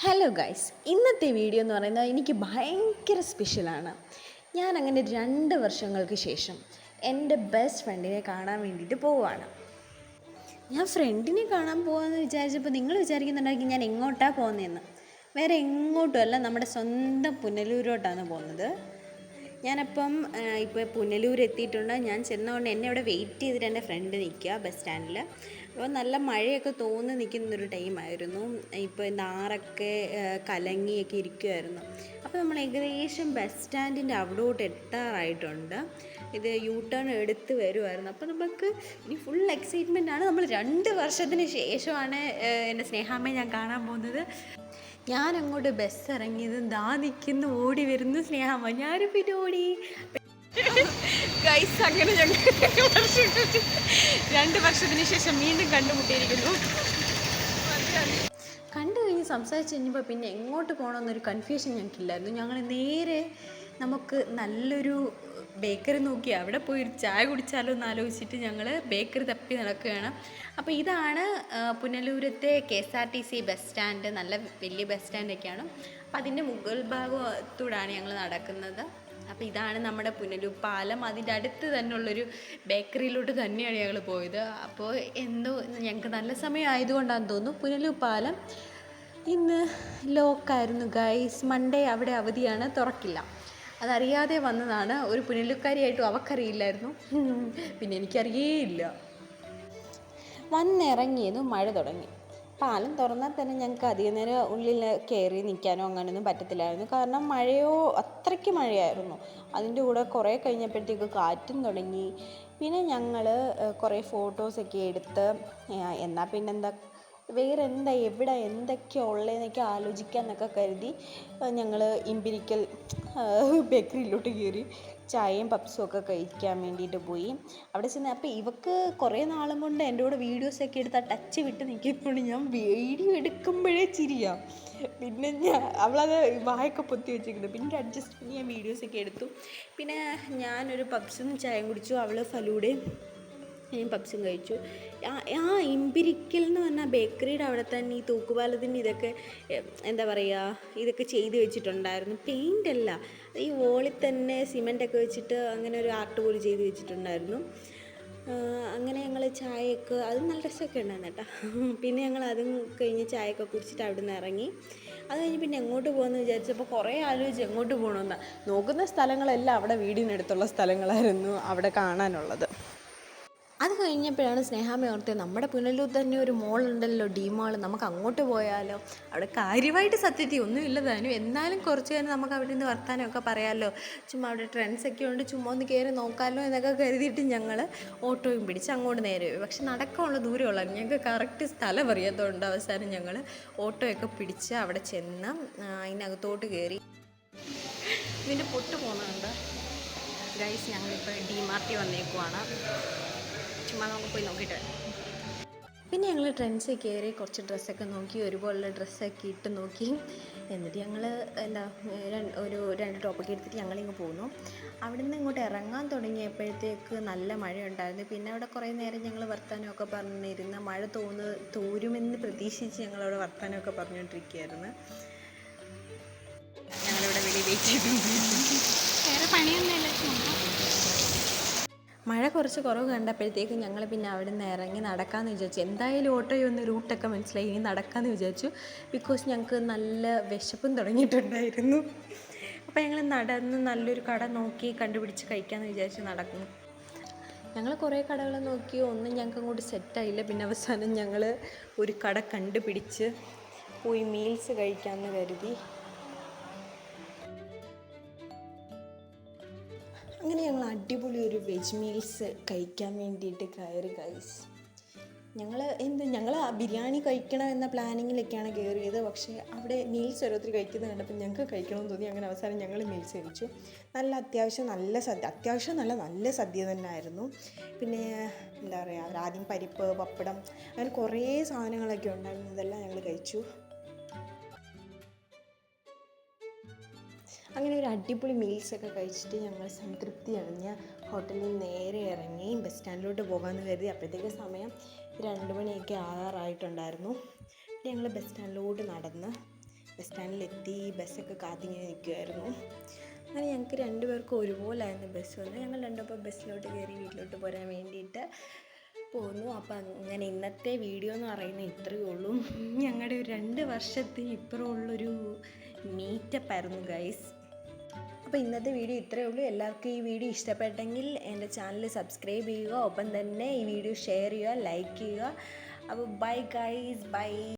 Hello guys, ഇന്നത്തെ video എന്ന് പറയുന്നത് എനിക്ക് ഭയങ്കര സ്പെഷ്യലാണ്. ഞാനങ്ങനെ 2 വർഷങ്ങൾക്ക് ശേഷം എൻ്റെ ബെസ്റ്റ് ഫ്രണ്ടിനെ കാണാൻ വേണ്ടിയിട്ട് പോവുകയാണ്. ഞാൻ ഫ്രണ്ടിനെ കാണാൻ പോകാമെന്ന് വിചാരിച്ചപ്പോൾ നിങ്ങൾ വിചാരിക്കുന്നുണ്ടായിരിക്കും ഞാൻ എങ്ങോട്ടാണ് പോകുന്നതെന്ന്. വേറെ എങ്ങോട്ടുമല്ല, നമ്മുടെ സ്വന്തം പുനലൂരോട്ടാണ് പോകുന്നത്. ഞാനപ്പം ഇപ്പോൾ പുനലൂർ എത്തിയിട്ടുണ്ട്. ഞാൻ ചെന്നതുകൊണ്ട് എന്നെ അവിടെ വെയിറ്റ് ചെയ്തിട്ട് എൻ്റെ ഫ്രണ്ട് നിൽക്കുക ബസ് സ്റ്റാൻഡിൽ. അപ്പോൾ നല്ല മഴയൊക്കെ തോന്നി നിൽക്കുന്നൊരു ടൈമായിരുന്നു. ഇപ്പോൾ നാറൊക്കെ കലങ്ങിയൊക്കെ ഇരിക്കുമായിരുന്നു. അപ്പോൾ നമ്മൾ ഏകദേശം ബസ് സ്റ്റാൻഡിൻ്റെ അവിടോട്ട് എത്താറായിട്ടുണ്ട്. ഇത് യു ടേൺ എടുത്ത് വരുമായിരുന്നു. അപ്പോൾ നമുക്ക് ഇനി ഫുൾ എക്സൈറ്റ്മെൻ്റ് ആണ്. നമ്മൾ 2 വർഷത്തിന് ശേഷമാണ് എൻ്റെ സ്നേഹാമ്മയെ ഞാൻ കാണാൻ പോകുന്നത്. ഞാനങ്ങോട്ട് ബസ് ഇറങ്ങിയതും ദാ നിൽക്കുന്നു, ഓടി വരുന്നു സ്നേഹാമ്മ. ഞാനും പിന്നെ ഓടി. ഗൈസ്, അങ്ങനെ ഞങ്ങൾ 2 വർഷത്തിന് ശേഷം വീണ്ടും കണ്ടുമുട്ടിയിരിക്കുന്നു. കണ്ടു കഴിഞ്ഞ് സംസാരിച്ച് കഴിഞ്ഞപ്പോൾ പിന്നെ എങ്ങോട്ട് പോകണമെന്നൊരു കൺഫ്യൂഷൻ ഞങ്ങൾക്കില്ലായിരുന്നു. ഞങ്ങൾ നേരെ നമുക്ക് നല്ലൊരു ബേക്കറി നോക്കി അവിടെ പോയി ഒരു ചായ കുടിച്ചാലോ എന്ന് ആലോചിച്ചിട്ട് ഞങ്ങൾ ബേക്കറി തപ്പി നടക്കുകയാണ്. അപ്പോൾ ഇതാണ് പുനലൂരത്തെ KSRTC ബസ് സ്റ്റാൻഡ്. നല്ല വലിയ ബസ് സ്റ്റാൻഡൊക്കെയാണ്. അപ്പോൾ അതിൻ്റെ മുകൾ ഭാഗത്തൂടാണ് ഞങ്ങൾ നടക്കുന്നത്. അപ്പോൾ ഇതാണ് നമ്മുടെ പുനലൂർ പാലം. അതിൻ്റെ അടുത്ത് തന്നെ ഉള്ളൊരു ബേക്കറിയിലോട്ട് തന്നെയാണ് ഞങ്ങൾ പോയത്. അപ്പോൾ എന്തോ ഞങ്ങൾക്ക് നല്ല സമയം ആയതുകൊണ്ടാണെന്ന് തോന്നുന്നു പുനലൂർ പാലം ഇന്ന് ലോക്കായിരുന്നു ഗൈസ്. മൺഡേ അവിടെ അവധിയാണ്, തുറക്കില്ല. അതറിയാതെ വന്നതാണ്. ഒരു പുനലൂർക്കാരിയായിട്ടും അവൾക്കറിയില്ലായിരുന്നു, പിന്നെ എനിക്കറിയേയില്ല. വന്നിറങ്ങിയതും മഴ തുടങ്ങി. പാലം തുറന്നാൽ തന്നെ ഞങ്ങൾക്ക് അധികം നേരം ഉള്ളിൽ കയറി നിൽക്കാനോ അങ്ങനെയൊന്നും പറ്റത്തില്ലായിരുന്നു. കാരണം മഴയോ അത്രയ്ക്ക് മഴയായിരുന്നു. അതിൻ്റെ കൂടെ കുറേ കഴിഞ്ഞപ്പോഴത്തേക്ക് കാറ്റും തുടങ്ങി. പിന്നെ ഞങ്ങൾ കുറേ ഫോട്ടോസൊക്കെ എടുത്ത് എന്നാൽ പിന്നെന്താ വേറെ എന്താ എവിടെ എന്തൊക്കെയാണ് ഉള്ളതെന്നൊക്കെ ആലോചിക്കാമെന്നൊക്കെ കരുതി ഞങ്ങൾ ഇമ്പിരിക്കൽ ബേക്കറിയിലോട്ട് കയറി ചായയും പപ്സും ഒക്കെ കഴിക്കാൻ വേണ്ടിയിട്ട് പോയി. അവിടെ ചെന്ന് അപ്പോൾ ഇവക്ക് കുറേ നാളും കൊണ്ട് എൻ്റെ കൂടെ വീഡിയോസൊക്കെ എടുത്ത് ആ ടച്ച് വിട്ട് നിൽക്കുമ്പോൾ ഞാൻ വീഡിയോ എടുക്കുമ്പോഴേ ചിരിയാം. പിന്നെ അവളത് വായൊക്കെ പൊത്തി വെച്ചിട്ടുണ്ട്. പിന്നെ അഡ്ജസ്റ്റ് ഞാൻ വീഡിയോസൊക്കെ എടുത്തു. പിന്നെ ഞാനൊരു പപ്സും ചായയും കുടിച്ചു. അവൾ ഫലൂഡയും പപ്സും കഴിച്ചു. ഇമ്പിരിക്കൽ എന്ന് പറഞ്ഞാൽ ബേക്കറിയുടെ അവിടെ തന്നെ ഈ തൂക്കുപാലത്തിൻ്റെ ഇതൊക്കെ എന്താ പറയുക, ഇതൊക്കെ ചെയ്ത് വെച്ചിട്ടുണ്ടായിരുന്നു. പെയിൻ്റ് അല്ല, ഈ വോളിൽ തന്നെ സിമെൻ്റൊക്കെ വെച്ചിട്ട് അങ്ങനെ ഒരു ആർട്ട് പോലെ ചെയ്ത് വെച്ചിട്ടുണ്ടായിരുന്നു. അങ്ങനെ ഞങ്ങൾ ചായയൊക്കെ അത് നല്ല രസമൊക്കെ ഉണ്ടായിരുന്നു കേട്ടോ. പിന്നെ ഞങ്ങൾ അതും കഴിഞ്ഞ് ചായയൊക്കെ കുടിച്ചിട്ട് അവിടെ നിന്ന് ഇറങ്ങി. അത് കഴിഞ്ഞ് പിന്നെ എങ്ങോട്ട് പോകുമെന്ന് വിചാരിച്ചപ്പോൾ കുറേ ആലോചിച്ച് എങ്ങോട്ട് പോകണമെന്നാണ്. നോക്കുന്ന സ്ഥലങ്ങളെല്ലാം അവിടെ വീടിനടുത്തുള്ള സ്ഥലങ്ങളായിരുന്നു അവിടെ കാണാനുള്ളത്. അത് കഴിഞ്ഞപ്പോഴാണ് സ്നേഹാമ്മ ഓർത്തത് നമ്മുടെ പുനലൂർ തന്നെ ഒരു മോളുണ്ടല്ലോ, DMall, നമുക്ക് അങ്ങോട്ട് പോയാലോ. അവിടെ കാര്യമായിട്ട് സത്യത്തിൽ ഒന്നും ഇല്ലതാനും, എന്നാലും കുറച്ച് നേരം നമുക്ക് അവിടെ നിന്ന് വർത്താനമൊക്കെ പറയാമല്ലോ. ചുമ്മാ അവിടെ ട്രെൻഡ്സൊക്കെ ഉണ്ട്, ചുമ്മാ ഒന്ന് കയറി നോക്കാമല്ലോ എന്നൊക്കെ കരുതിയിട്ട് ഞങ്ങൾ ഓട്ടോയും പിടിച്ച് അങ്ങോട്ട് നേരെ പോയി. പക്ഷെ നടക്കാനുള്ള ദൂരമുള്ളൂ, ഞങ്ങൾക്ക് കറക്റ്റ് സ്ഥലം അറിയാത്തതുകൊണ്ട് അവസാനം ഞങ്ങൾ ഓട്ടോയൊക്കെ പിടിച്ച് അവിടെ ചെന്ന് അതിനകത്തോട്ട് കയറി. ഇതിൻ്റെ പൊട്ട് പോകുന്നുണ്ട് ഗൈസ്. ഞങ്ങളിപ്പോൾ DMart വന്നേക്കുവാണ്. ചുമ്മാ നമുക്ക് പോയി നോക്കിയിട്ട്. പിന്നെ ഞങ്ങൾ ട്രെൻഡ്സിൽ കയറി കുറച്ച് ഡ്രസ്സൊക്കെ നോക്കി, ഒരുപോലുള്ള ഡ്രസ്സൊക്കെ ഇട്ട് നോക്കി. എന്നിട്ട് ഞങ്ങൾ ഒരു 2 ടോപ്പൊക്കെ എടുത്തിട്ട് ഞങ്ങളിങ്ങ് പോന്നു. അവിടെ നിന്ന് ഇങ്ങോട്ട് ഇറങ്ങാൻ തുടങ്ങിയപ്പോഴത്തേക്ക് നല്ല മഴയുണ്ടായിരുന്നു. പിന്നെ അവിടെ കുറേ നേരം ഞങ്ങൾ വർത്തമാനമൊക്കെ പറഞ്ഞിരുന്ന മഴ തോരുമെന്ന് പ്രതീക്ഷിച്ച് ഞങ്ങളവിടെ വർത്തമാനമൊക്കെ പറഞ്ഞുകൊണ്ടിരിക്കുകയായിരുന്നു. ഞങ്ങളിവിടെ വെളിയിൽ വെയിറ്റ് ചെയ്തിട്ടുണ്ട്. വേറെ പണിയൊന്നുമില്ല. മഴ കുറച്ച് കുറവ് കണ്ടപ്പോഴത്തേക്ക് ഞങ്ങൾ പിന്നെ അവിടെ നിന്ന് ഇറങ്ങി നടക്കാമെന്ന് വിചാരിച്ചു. എന്തായാലും ഓട്ടോയൊന്ന് റൂട്ടൊക്കെ മനസ്സിലായി, ഇനി നടക്കാമെന്ന് വിചാരിച്ചു. ബിക്കോസ് ഞങ്ങൾക്ക് നല്ല വിശപ്പും തുടങ്ങിയിട്ടുണ്ടായിരുന്നു. അപ്പോൾ ഞങ്ങൾ നടന്ന് നല്ലൊരു കട നോക്കി കണ്ടുപിടിച്ച് കഴിക്കാമെന്ന് വിചാരിച്ച് നടക്കുന്നു. ഞങ്ങൾ കുറേ കടകൾ നോക്കി, ഒന്നും ഞങ്ങൾക്ക് അങ്ങോട്ട് സെറ്റായില്ല. പിന്നെ അവസാനം ഞങ്ങൾ ഒരു കട കണ്ടുപിടിച്ച് പോയി മീൽസ് കഴിക്കാമെന്ന് കരുതി. അങ്ങനെ ഞങ്ങൾ അടിപൊളി ഒരു വെജ് മീൽസ് കഴിക്കാൻ വേണ്ടിയിട്ട് കയറി ഗൈസ്. ഞങ്ങൾ ബിരിയാണി കഴിക്കണം എന്ന പ്ലാനിങ്ങിലൊക്കെയാണ് കയറിയത്. പക്ഷേ അവിടെ മീൽസ് ഓരോരുത്തർ കഴിക്കുന്നത് കണ്ടപ്പോൾ ഞങ്ങൾക്ക് കഴിക്കണമെന്ന് തോന്നി. അങ്ങനെ അവസാനം ഞങ്ങൾ മീൽസ് കഴിച്ചു. അത്യാവശ്യം നല്ല സദ്യ തന്നെ ആയിരുന്നു. പിന്നെ എന്താ പറയുക, അവരാദ്യം പരിപ്പ്, പപ്പടം, അങ്ങനെ കുറേ സാധനങ്ങളൊക്കെ ഉണ്ടായിരുന്നു. ഇതെല്ലാം ഞങ്ങൾ കഴിച്ചു. അങ്ങനെ ഒരു അടിപൊളി മീൽസൊക്കെ കഴിച്ചിട്ട് ഞങ്ങൾ സംതൃപ്തി അണിഞ്ഞ് ഹോട്ടലിൽ നേരെ ഇറങ്ങി ബസ് സ്റ്റാൻഡിലോട്ട് പോകാമെന്ന് കരുതി. അപ്പോഴത്തേക്ക് സമയം 2 മണിയൊക്കെ ആകാറായിട്ടുണ്ടായിരുന്നു. ഞങ്ങൾ ബസ് സ്റ്റാൻഡിലോട്ട് നടന്ന് ബസ് സ്റ്റാൻഡിലെത്തി. ബസ്സൊക്കെ കാത്തിങ്ങനെ നിൽക്കുമായിരുന്നു. അങ്ങനെ ഞങ്ങൾക്ക് രണ്ടുപേർക്കും ഒരുപോലായിരുന്നു ബസ് വന്നത്. ഞങ്ങൾ രണ്ടുപേർ ബസ്സിലോട്ട് കയറി വീട്ടിലോട്ട് പോരാൻ വേണ്ടിയിട്ട് പോന്നു. അപ്പം അങ്ങനെ ഇന്നത്തെ വീഡിയോ എന്ന് പറയുന്നത് ഇത്രയേ ഉള്ളൂ. ഞങ്ങളുടെ ഒരു 2 വർഷത്തിന് ഇപ്പുറമുള്ളൊരു മീറ്റപ്പായിരുന്നു ഗൈസ്. അപ്പോൾ ഇന്നത്തെ വീഡിയോ ഇത്രയേ ഉള്ളൂ. എല്ലാവർക്കും ഈ വീഡിയോ ഇഷ്ടപ്പെട്ടെങ്കിൽ എൻ്റെ ചാനൽ സബ്സ്ക്രൈബ് ചെയ്യുക, ഒപ്പം തന്നെ ഈ വീഡിയോ ഷെയർ ചെയ്യുക, ലൈക്ക് ചെയ്യുക. അപ്പോൾ ബൈ ഗൈസ്, ബൈ.